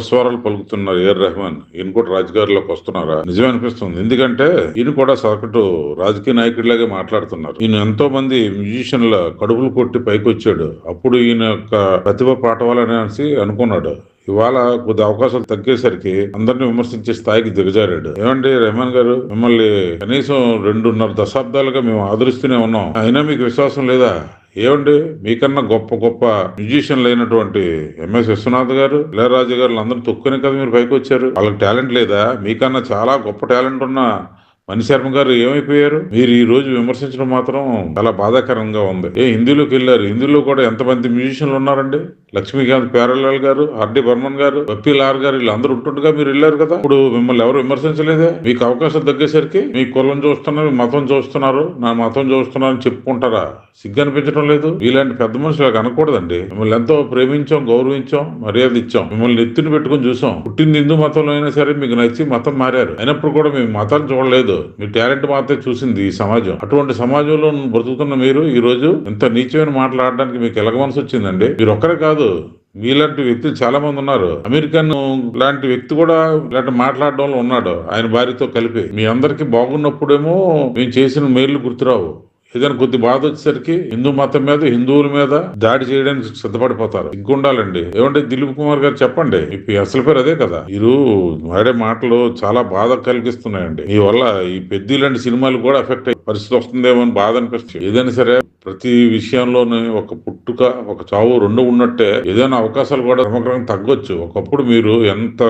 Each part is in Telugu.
అపస్వరాలు పలుకుతున్నారు ఏఆర్ రెహమాన్. ఈయన కూడా రాజకీయాల్లోకి వస్తున్నారా? నిజమే అనిపిస్తుంది. ఎందుకంటే ఈయన కూడా సగటు రాజకీయ నాయకుడిలాగే మాట్లాడుతున్నారు. ఈయన ఎంతో మంది మ్యూజిషియన్ల కడుపులు కొట్టి పైకి వచ్చాడు. అప్పుడు ఈయన యొక్క ప్రతిభ పాఠవాలనేసి అనుకున్నాడు. ఇవాళ కొద్ది అవకాశాలు తగ్గేసరికి అందరిని విమర్శించే స్థాయికి దిగజారాడు. ఏమండి రెహమాన్ గారు, మిమ్మల్ని కనీసం 2.5 దశాబ్దాలుగా మేము ఆదరిస్తూనే ఉన్నాం. అయినా మీకు విశ్వాసం లేదా? ఏమండి, మీకన్నా గొప్ప గొప్ప మ్యూజిషియన్లు అయినటువంటి ఎంఎస్ విశ్వనాథ్ గారు, ఇళయరాజా గారు అందరూ తొక్కునే కదా మీరు పైకి వచ్చారు. వాళ్ళకి టాలెంట్ లేదా? మీకన్నా చాలా గొప్ప టాలెంట్ ఉన్న మణిశర్మ గారు ఏమైపోయారు? మీరు ఈ రోజు విమర్శించడం మాత్రం చాలా బాధాకరంగా ఉంది. హిందీలోకి వెళ్ళారు. హిందీలో కూడా ఎంతమంది మ్యూజిషియన్లు ఉన్నారండి? లక్ష్మీకాంత్ ప్యారలాల్ గారు, ఆర్డి బర్మన్ గారు, బప్పీ లార్ గారు, వీళ్ళందరూ ఉంటుండగా మీరు వెళ్ళారు కదా. ఇప్పుడు మిమ్మల్ని ఎవరు విమర్శించలేదే? మీకు అవకాశం తగ్గేసరికి మీ కులం చూస్తున్నారు, మీ మతం చూస్తున్నారు, నా మతం చూస్తున్నారు అని చెప్పుకుంటారా? సిగ్గు అనిపించడం లేదు? ఇలాంటి పెద్ద మనుషులకు అనకూడదండి. మిమ్మల్ని ఎంతో ప్రేమించాం, గౌరవించాం, మర్యాద ఇచ్చాం. మిమ్మల్ని ఎత్తుని పెట్టుకుని చూసాం. పుట్టింది హిందూ మతంలో అయినా సరే మీకు నచ్చి మతం మారారు. అయినప్పుడు కూడా మీ మతాన్ని చూడలేదు. మీ టాలెంట్ మాత్రమే చూసింది ఈ సమాజం. అటువంటి సమాజంలో బ్రతుకుతున్న మీరు ఈ రోజు ఇంత నీచమైన మాట్లాడడానికి మీకు ఎలాగ మనసు వచ్చిందండి? మీరు ఒక్కరే కాదు, మీలాంటి వ్యక్తులు చాలా మంది ఉన్నారు. అమెరికన్ లాంటి వ్యక్తి కూడా ఇలాంటి మాట్లాడడంలో ఉన్నాడు, ఆయన భార్యతో కలిపి. మీ అందరికి బాగున్నప్పుడేమో మేము చేసిన మేలు గుర్తురావు. ఏదైనా కొద్ది బాధ వచ్చేసరికి హిందూ మతం మీద, హిందువుల మీద దాడి చేయడానికి సిద్ధపడిపోతారు. ఇంకొండాలండి. ఏమంటే దిలీప్ కుమార్ గారు చెప్పండి, మీ అసలు పేరు అదే కదా. మీరు వాడే మాటలు చాలా బాధ కలిగిస్తున్నాయండి. మీ వల్ల ఈ పెద్ద ఇలాంటి సినిమాలు కూడా ఎఫెక్ట్ అయ్యే పరిస్థితి వస్తుందేమో అని బాధ అనిపిస్తుంది. ఏదైనా సరే ప్రతి విషయంలోనే ఒక పుట్టుక, ఒక చావు రెండు ఉన్నట్టే ఏదైనా అవకాశాలు కూడా సమగ్రంగా తగ్గొచ్చు. ఒకప్పుడు మీరు ఎంత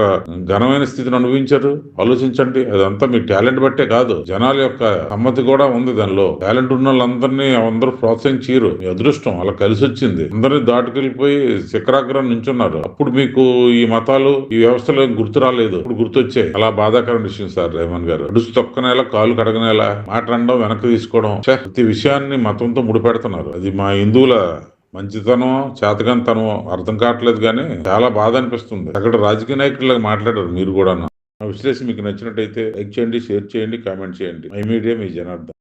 ఘనమైన స్థితిని అనుభవించారు ఆలోచించండి. అదంతా మీ టాలెంట్ బట్టే కాదు, జనాల యొక్క సమ్మతి కూడా ఉంది దానిలో. టాలెంట్ ఉన్న వాళ్ళందరినీ అందరూ ప్రోత్సహించారు. మీ అదృష్టం అలా కలిసి వచ్చింది. అందరినీ దాటుకెళ్ళిపోయి శిఖరాగ్రం నించున్నారు. అప్పుడు మీకు ఈ మతాలు, ఈ వ్యవస్థలు గుర్తు రాలేదు, ఇప్పుడు గుర్తొచ్చాయి. అలా బాధాకరమైన విషయం సార్ రెహమాన్ గారు. అడుసు తొక్కనేలా, కాలు కడగనేలా మాట్లాడడం, వెనక్కి తీసుకోవడం, ప్రతి విషయాన్ని మతంతో ముడిపెడుతున్నారు. అది మా హిందువుల మంచితనం, చేతకంతనం అర్థం కావట్లేదు. కానీ చాలా బాధ అనిపిస్తుంది. అక్కడ రాజకీయ నాయకులాగా మాట్లాడారు మీరు కూడా. విశ్లేషణ మీకు నచ్చినట్టయితే లైక్ చేయండి, షేర్ చేయండి, కామెంట్ చేయండి. My media, me Janardhan.